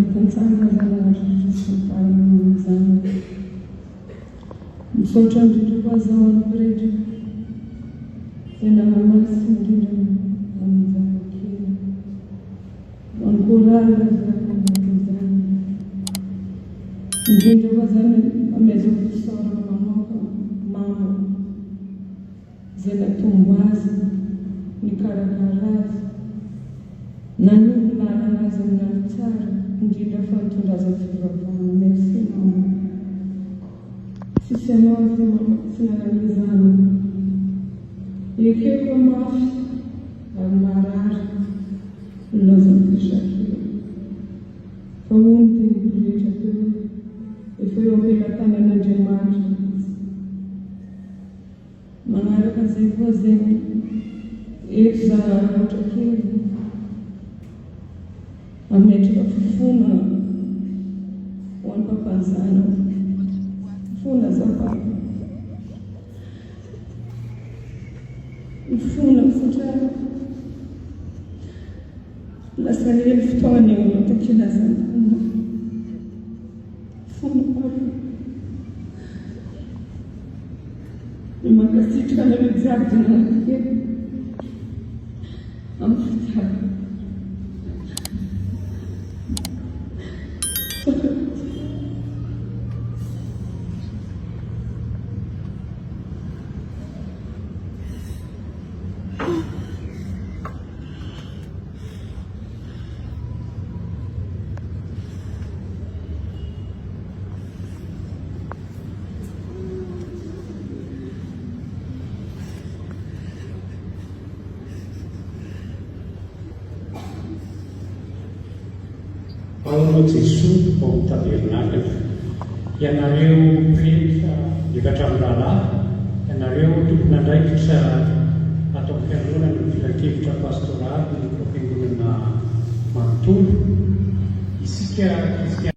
mitsantsanga zanazana misaotra indrindra koa zaho any pretra tena mamasy indrindra amin'ny zanakely any korala zany indrindra koa zany amezako fisaorana manoka mama zay natombo azy nikarakara azy nanombo lalana azy amin'andro tsara indrindra fa mitondra azy fivavahana. Merci mama. Sisy anao zay mama tsy naran'izany ekeko mafy ary marary ilazam-pisakely fa hono teny rehetra teo efa eo ampelatany an'Andriamanitra manaraka zay koa zay eto zanahatra kely ametraka fifona ho an'ny papanzana fifona zava mifona fotra lasa hely fotoana eo atakilazana fona makasitraka na mijiaby dinakely amin'ny fitiava Paolo Gesù porta Bernardo ianareo pretra efatran-draharaha ianareo tompon'andraikitra atao fiangonana ny filan-kevitra pastoraly